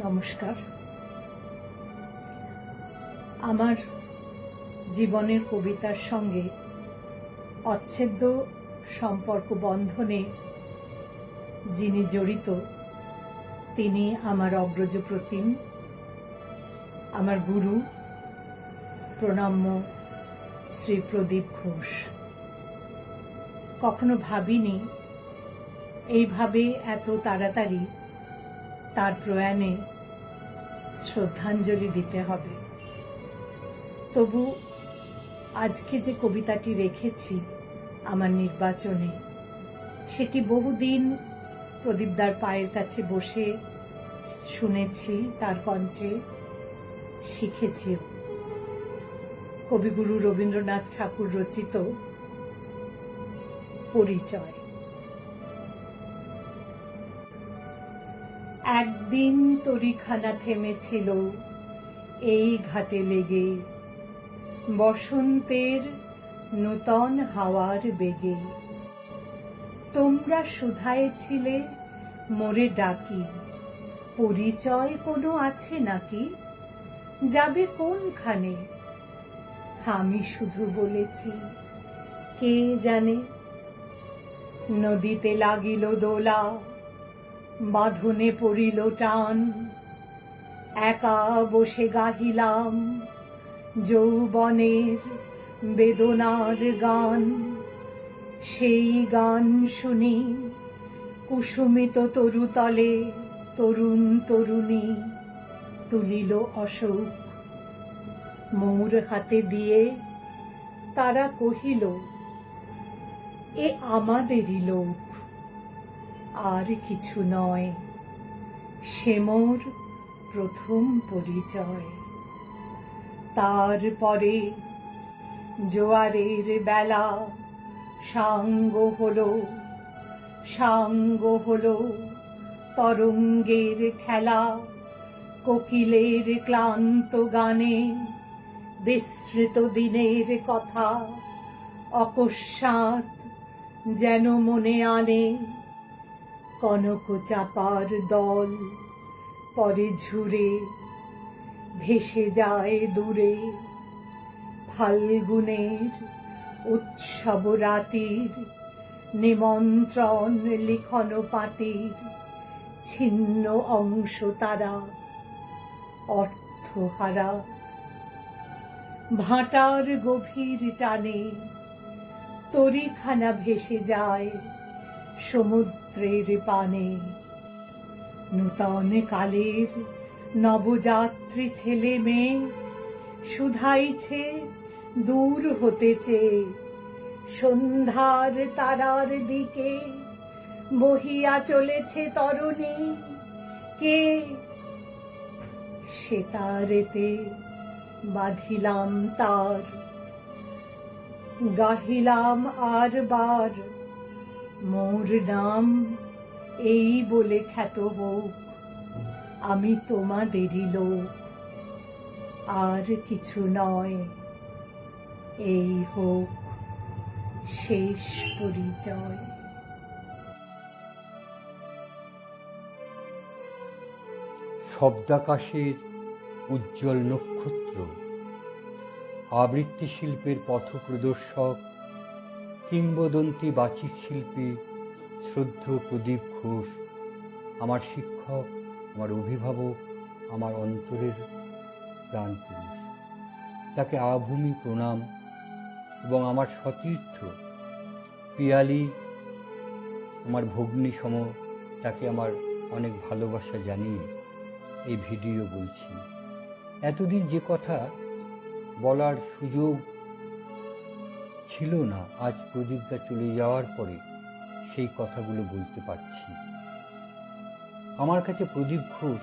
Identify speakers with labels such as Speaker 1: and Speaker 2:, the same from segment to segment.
Speaker 1: নমস্কার। আমার জীবনের কবিতার সঙ্গে অচ্ছেদ্য সম্পর্ক বন্ধনে যিনি জড়িত তিনি আমার অগ্রজ প্রতিম, আমার গুরু প্রণম্য শ্রী প্রদীপ ঘোষ। কখনো ভাবিনি এইভাবে এত তাড়াতাড়ি তার প্রয়াণে শ্রদ্ধাঞ্জলি দিতে হবে। তবু আজকে যে কবিতাটি রেখেছি আমার নির্বাচনে, সেটি বহুদিন প্রদীপদার পায়ের কাছে বসে শুনেছি, তার কণ্ঠে শিখেছিও। কবিগুরু রবীন্দ্রনাথ ঠাকুর রচিত পরিচয়। একদিন তরিখানা থেমেছিল এই ঘাটে লেগে, বসন্তের নূতন হাওয়ার বেগে। তোমরা শুধায় ছিলে মোরে ডাকি, পরিচয় কোনো আছে নাকি, যাবে কোনখানে? আমি শুধু বলেছি কে জানে। নদীতে লাগিল দোলা, বাঁধনে পড়িল টান, একা বসে গাহিলাম যৌবনের বেদনার গান। সেই গান শুনি কুসুমিত তরুতলে তরুণ তরুণী তুলিল অশোক মোর হাতে দিয়ে। তারা কহিল এ আমাদেরই লোক, আর কিছু নয়, সে মোর প্রথম পরিচয়। তারপরে জোয়ারের বেলা সাঙ্গ হলো তরঙ্গের খেলা, কোকিলের ক্লান্ত গানে বিস্মৃত দিনের কথা অকস্মাৎ যেন মনে আনে। কনক চাপার দল পরে ঝুরে ভেসে যায় দূরে, ফাল্গুনের উৎসব রাতির নিমন্ত্রণ লিখন পাতির ছিন্ন অংশ তারা অর্থহারা। ভাটার গভীর টানে তরিখানা ভেসে যায় সমুদ্রের পানে। নূতন কালের নবযাত্রী ছেলে মেয়ে শুধাইছে দূর হতেছে, সন্ধ্যার তারার দিকে বহিয়া চলেছে তরুণী কে? সে তারেতে বাঁধিলাম তার, গাহিলাম আর বার মোর নাম এই বলে খ্যাত হোক, আমি তোমাদেরই লোক, আর কিছু নয়, এই হোক শেষ পরিচয়।
Speaker 2: শব্দাকাশের উজ্জ্বল নক্ষত্র, আবৃত্তি শিল্পের পথপ্রদর্শক, কিংবদন্তি বাচিক শিল্পী শ্রদ্ধেয় প্রদীপ ঘোষ আমার শিক্ষক, আমার অভিভাবক, আমার অন্তরের প্রাণ পুরুষ। তাকে আভূমি প্রণাম এবং আমার সতীর্থ পিয়ালি, আমার ভগ্নী সম, তাকে আমার অনেক ভালোবাসা জানিয়ে এই ভিডিও বলছি। এতদিন যে কথা বলার সুযোগ ছিল না, আজ প্রদীপদা চলে যাওয়ার পরে সেই কথাগুলো বলতে পারছি। আমার কাছে প্রদীপ ঘোষ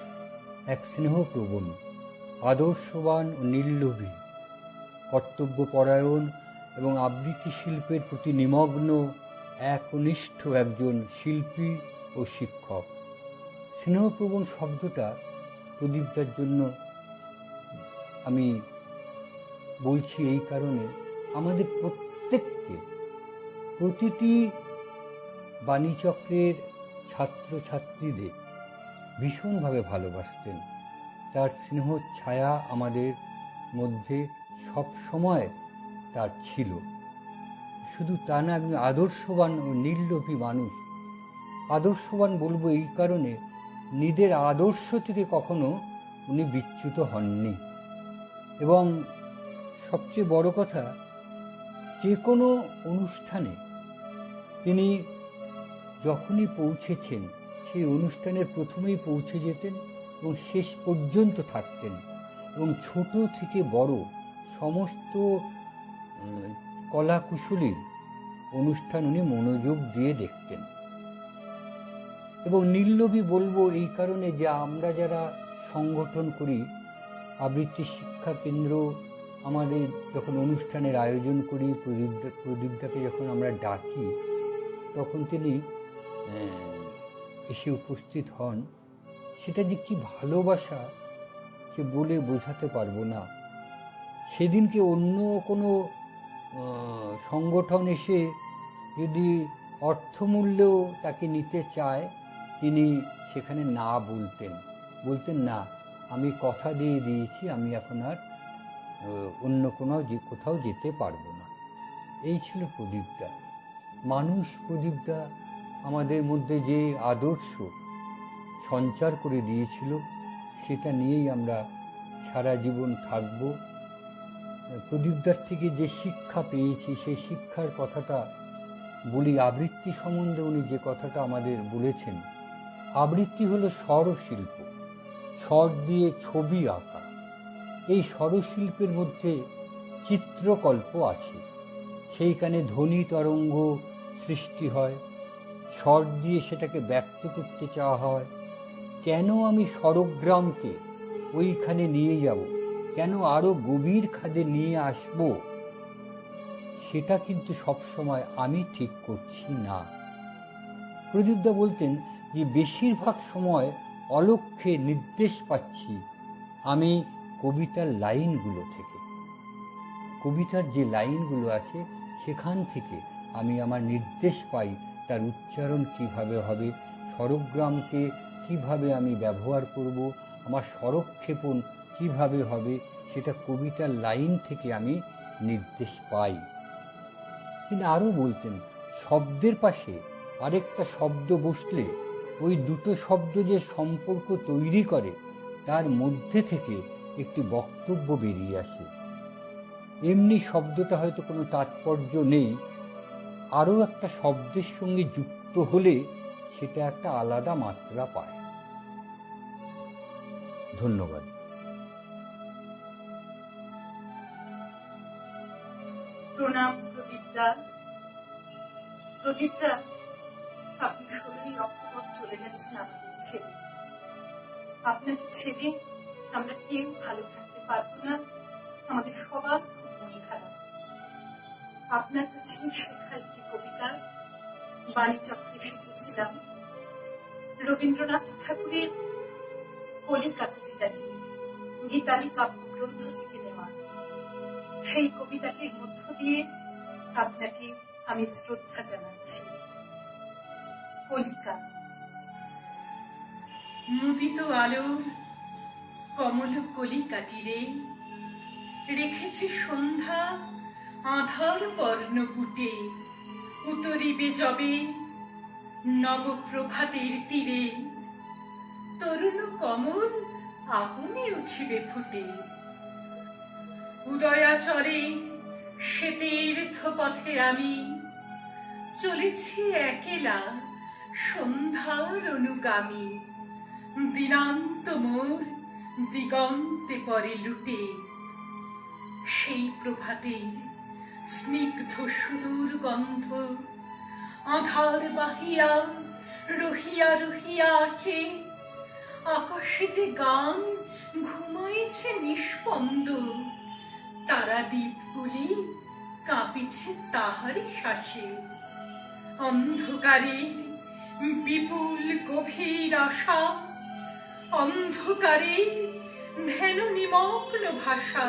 Speaker 2: এক স্নেহপ্রবণ, আদর্শবান ও নির্লোভী, কর্তব্যপরায়ণ এবং আবৃত্তি শিল্পের প্রতি নিমগ্ন একনিষ্ঠ একজন শিল্পী ও শিক্ষক। স্নেহপ্রবণ শব্দটা প্রদীপদার জন্য আমি বলছি এই কারণে, আমাদের প্রত্যেককে, প্রতিটি বাণীচক্রের ছাত্রছাত্রীদের ভীষণভাবে ভালোবাসতেন। তার স্নেহ ছায়া আমাদের মধ্যে সব সময় তার ছিল। শুধু তা না, একজন আদর্শবান ও নির্লোভী মানুষ। আদর্শবান বলবো এই কারণে, নিজের আদর্শ থেকে কখনো উনি বিচ্যুত হননি। এবং সবচেয়ে বড় কথা, যে কোনো অনুষ্ঠানে তিনি যখনই পৌঁছেছেন, সেই অনুষ্ঠানের প্রথমেই পৌঁছে যেতেন এবং শেষ পর্যন্ত থাকতেন। এবং ছোট থেকে বড় সমস্ত কলাকুশলীর অনুষ্ঠান উনি মনোযোগ দিয়ে দেখতেন। এবং নির্লোভী বলবো এই কারণে যে, আমরা যারা সংগঠন করি, আবৃত্তি শিক্ষা কেন্দ্র, আমাদের যখন অনুষ্ঠানের আয়োজন করি, প্রদীপদাকে যখন আমরা ডাকি, তখন তিনি এসে উপস্থিত হন, সেটা যে কি ভালোবাসা সে বলে বোঝাতে পারবো না। সেদিনকে অন্য কোনো সংগঠন এসে যদি অর্থমূল্যেও তাকে নিতে চায়, তিনি সেখানে না বলতেন না, আমি কথা দিয়ে দিয়েছি, আমি এখন আর অন্য কোথাও যেতে পারবো না। এই ছিল প্রদীপদা। মানুষ প্রদীপদা আমাদের মধ্যে যে আদর্শ সঞ্চার করে দিয়েছিল, সেটা নিয়েই আমরা সারা জীবন থাকব। প্রদীপদার থেকে যে শিক্ষা পেয়েছি, সেই শিক্ষার কথাটা বলি। আবৃত্তি সম্বন্ধে উনি যে কথাটা আমাদের বলেছেন, আবৃত্তি হলো স্বরশিল্প, স্বর দিয়ে ছবি আঁকা। এই স্বরশিল্পের মধ্যে চিত্রকল্প আছে, সেইখানে ধ্বনি তরঙ্গ সৃষ্টি হয়, স্বর দিয়ে সেটাকে ব্যক্ত করতে চাওয়া হয়। কেন আমি স্বরগ্রামকে ওইখানে নিয়ে যাব, কেন আরো গভীর খাদে নিয়ে আসব, সেটা কিন্তু সবসময় আমি ঠিক করছি না। প্রদীপদা বলতেন যে, বেশিরভাগ সময় অলক্ষ্যে নির্দেশ পাচ্ছি আমি কবিতার লাইনগুলো থেকে। কবিতার যে লাইনগুলো আছে, সেখান থেকে আমি আমার নির্দেশ পাই তার উচ্চারণ কিভাবে হবে, স্বরগ্রামকে কিভাবে আমি ব্যবহার করব, আমার স্বরক্ষেপণ কিভাবে হবে, সেটা কবিতার লাইন থেকে আমি নির্দেশ পাই। তিনি আরও বলতেন, শব্দের পাশে আরেকটা শব্দ বসলে ওই দুটো শব্দ যে সম্পর্ক তৈরি করে, তার মধ্যে থেকে একটি বক্তব্য বেরিয়ে আসে। এমনি শব্দটা হয়তো কোনো তাৎপর্য নেই, আরও একটা শব্দের সঙ্গে যুক্ত হলে সেটা একটা আলাদা মাত্রা পায়। ধন্যবাদ।
Speaker 3: প্রণাম প্রদীপদা। প্রদীপদা, আপনি 16ই অক্টোবর চলে গেছেন আমাদের ছেড়ে। আপনাকে ছেড়ে আমরা কেউ ভালো থাকতে পারবো না, আমাদের সবার খুব মন খারাপ। আপনার কাছে শেখা একটি কবিতা বাণীচক্রে শিখেছিলাম, রবীন্দ্রনাথ ঠাকুরের কলিকা কবিতাটি গীতালি কাব্যগ্রন্থ থেকে নেওয়া। সেই কবিতাটির মধ্য দিয়ে আপনাকে আমি শ্রদ্ধা জানাচ্ছি। কলিকা। মুদিত আলোর কমল কলিকাটিরে রেখেছি সন্ধ্যা আধার পর্ণপুটে, উতরিবে যবে নবপ্রভাতের তীরে, তরুণ কমল আপনি উঠিবে ফুটে। উদয়াচরে সে তীর্থ পথে আমি চলেছি একেলা সন্ধ্যার অনুগামী। দিনান্ত মোর দিগন্তে পরে লুটে, সেই প্রভাতের স্নিগ্ধ সুদূর গন্ধ আধার বাহিয়া রহিয়া রহিয়া আসে। আকাশে যে গান ঘুমাইছে নিষ্পন্দ, তারা দ্বীপগুলি কাঁপিছে তাহারই শ্বাসে। অন্ধকারের বিপুল গভীর আশা, অন্ধকারের ধ্যান নিমগ্ন ভাষা,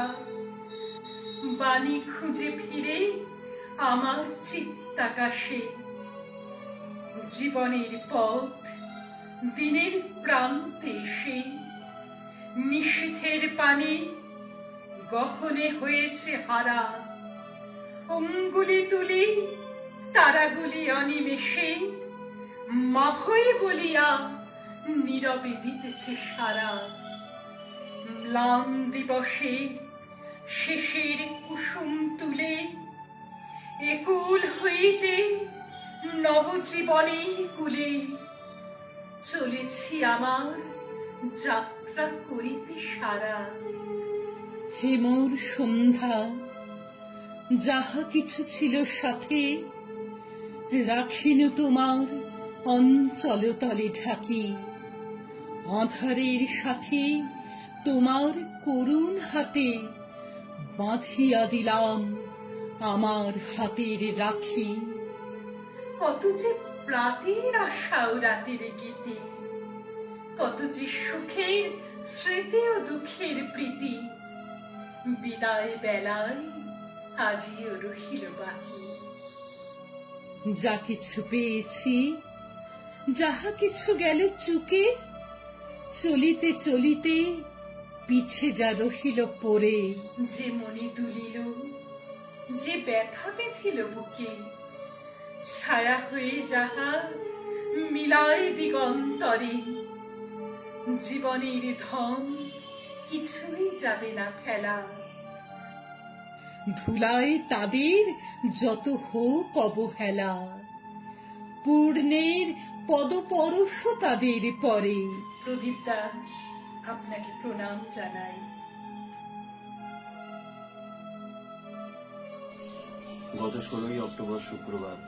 Speaker 3: বাণী খুঁজে ফিরে আমার চিত্তাকাশে। জীবনের পথ দিনের প্রান্তে এসে নিশীথের পানে গহনে হয়েছে হারা, অঙ্গুলি তুলি তারাগুলি অনিমেষে মাভই বলিয়া নীরবে দিতেছে সারা। ম্লান দিবসে শেষের কুসুম তুলে একুল হইতে নবজীবনের কুলে চলেছি আমার যাত্রা করিতে সারা। হে মোর সন্ধ্যা, যাহা কিছু ছিল সাথে রাখিন তোমার অঞ্চল তলে ঢাকি, আঁধারের সাথে তোমার করুণ হাতে বাঁধিয়া দিলাম আমার হাতের রাখি। কত যে প্রাতের আশাও রাতের গীতি, কত যে সুখের স্মৃতি ও দুঃখের প্রীতি, বিদায় বেলায় আজিও রহিল বাকি। যা কিছু পেয়েছি, যাহা কিছু গেল চুকে, চলিতে চলিতে পিছে যা রহিল পড়ে। যে মনে দুলিল, যে ব্যথা বেঁধিল বুকে, ছায়া হয়ে যাহা মিলায় দিগন্তরে, জীবনের ধন কিছুই যাবে না ফেলা। ধুলায় তাদের যত হোক অবহেলা, পূর্ণের পদপরশ তাদের পরে। প্রদীপদা, আপনাকে প্রণাম জানাই।
Speaker 4: গত 16ই অক্টোবর শুক্রবার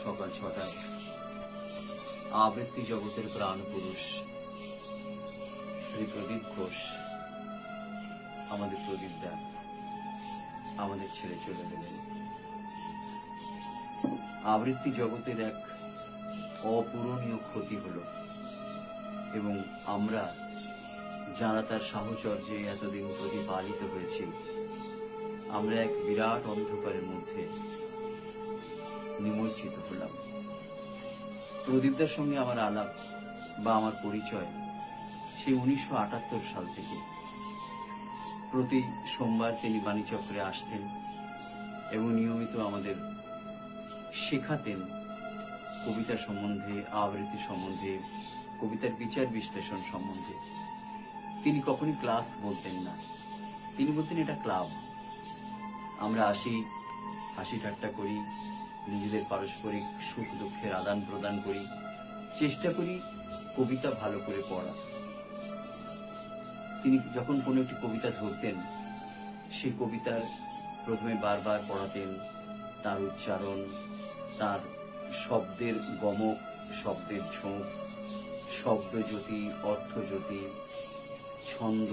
Speaker 4: সকাল 6টায় আবৃত্তি জগতের প্রাণ পুরুষ শ্রী প্রদীপ ঘোষ, আমাদের প্রদীপদা, আমাদের ছেড়ে চলে গেলেন। আবৃত্তি জগতের এক অপূরণীয় ক্ষতি হলো এবং আমরা যারা তার সাহচর্যে এতদিন প্রতিপালিত হয়েছি, আমরা এক বিরাট অন্ধকারের মধ্যে নিমজ্জিত হলাম। প্রদীপদার সঙ্গে আমার আলাপ বা আমার পরিচয় সেই 1978 সাল থেকে। প্রতি সোমবার তিনি বাণীচক্রে আসতেন এবং নিয়মিত আমাদের শেখাতেন কবিতা সম্বন্ধে, আবৃত্তি সম্বন্ধে, কবিতার বিচার বিশ্লেষণ সম্বন্ধে। তিনি কখনই ক্লাস বলতেন না, তিনি বলতেন এটা ক্লাব। আমরা আসি, হাসি ঠাট্টা করি, নিজেদের পারস্পরিক সুখ দুঃখের আদান প্রদান করি, চেষ্টা করি কবিতা ভালো করে পড়া। তিনি যখন কোনো একটি কবিতা ধরতেন, সেই কবিতার প্রথমে বারবার পড়াতেন, তার উচ্চারণ, তার শব্দের গমক, শব্দের ঝোঁক, শব্দজ্যোতি, অর্থজ্যোতি, ছন্দ,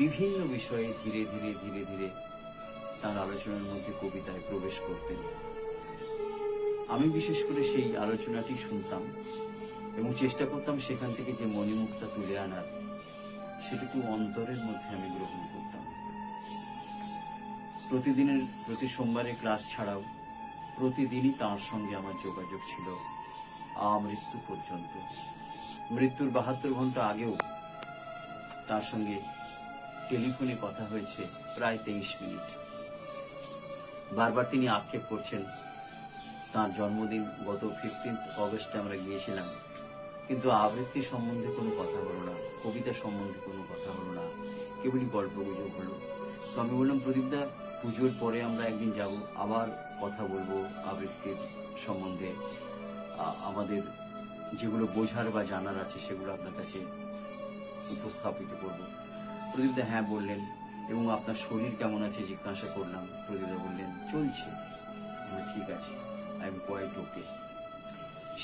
Speaker 4: বিভিন্ন বিষয়ে ধীরে ধীরে ধীরে ধীরে তার আলোচনার মধ্যে কবিতায় প্রবেশ করতেন। আমি বিশেষ করে সেই আলোচনাটি শুনতাম এবং চেষ্টা করতাম সেখান থেকে যে মণিমুক্তা তুলে আনার, সেটুকু অন্তরের মধ্যে আমি গ্রহণ করতাম। প্রতি সোমবারের ক্লাস ছাড়াও প্রতিদিনই তার সঙ্গে আমার যোগাযোগ ছিল আমৃত্যু পর্যন্ত। মৃত্যুর 72 ঘন্টা আগেও তার সঙ্গে টেলিফোনে কথা হয়েছে প্রায় 23 মিনিট। বারবার তিনি আক্ষেপ করছেন, তার জন্মদিন গত 15 অগস্টে আমরা গিয়েছিলাম, কিন্তু আবৃত্তি সম্বন্ধে কোনো কথা হলো না, কবিতা সম্বন্ধে কোনো কথা হলো না, কেবলই গল্প গুজব হলো। তো আমি বললাম, প্রদীপদা, পুজোর পরে আমরা একদিন যাব, আবার কথা বলবো আবৃত্তির সম্বন্ধে, আমাদের যেগুলো বোঝার বা জানার আছে সেগুলো আপনার কাছে উপস্থাপিত করব। প্রদীপদা হ্যাঁ বললেন। এবং আপনার শরীর কেমন আছে জিজ্ঞাসা করলাম। প্রদীপদা বললেন চলছে। ঠিক আছে, আই এম কোয়াইট ওকে।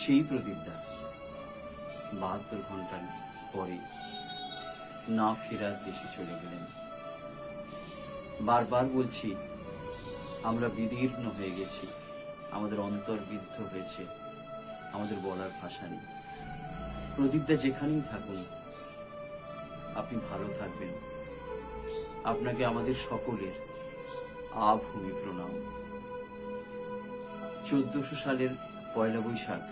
Speaker 4: সেই প্রদীপদা 72 ঘন্টার পরে না ফেরার দেশে চলে গেলেন। বারবার বলছি, আমরা বিদীর্ণ হয়ে গেছি, আমাদের অন্তর বিদ্ধ হয়েছে, আমাদের বলার ভাষা নেই। প্রদীপদা যেখানেই থাকুন, আপনি ভালো থাকবেন। আপনাকে আমাদের সকলের আভূমি প্রণাম। 1400 সালের 1 বৈশাখ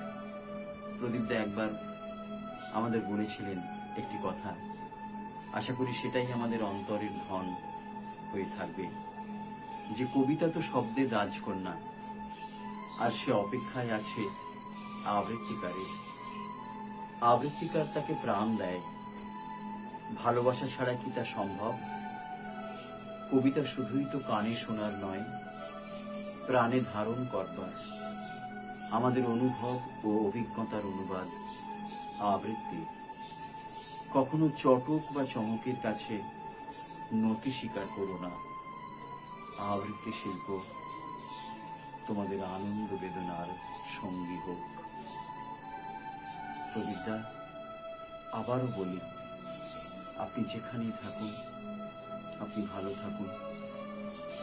Speaker 4: প্রদীপদা একবার আমাদের বলেছিলেন একটি কথা, আশা করি সেটাই আমাদের অন্তরের ধন হয়ে থাকবে, যে কবিতা তো শব্দের রাজকন্যা, আর সে অপেক্ষায় আছে আবৃত্তিকারের। আবৃত্তিকার তাকে প্রাণ দেয়। ভালোবাসা ছাড়া কি তা সম্ভব? কবিতা শুধুই তো কানে শোনার নয়, প্রাণে ধারণ করবার। আমাদের অনুভব ও অভিজ্ঞতার অনুবাদ আবৃত্তি। কখনো চটক বা চমকের কাছে নতি স্বীকার করো না। আবৃত্তি শিল্প তোমাদের আনন্দ বেদনার সঙ্গী হোক। প্রবিদ্যা, আবারও বলি, আপনি যেখানেই থাকুন, আপনি ভালো থাকুন,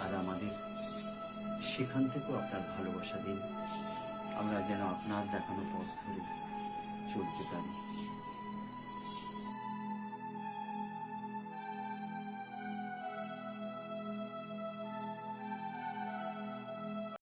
Speaker 4: আর আমাদের সেখান থেকেও আপনার ভালোবাসা দিন। আমরা যেন আপনার দেখানো পথ ধরে চলতে পারি।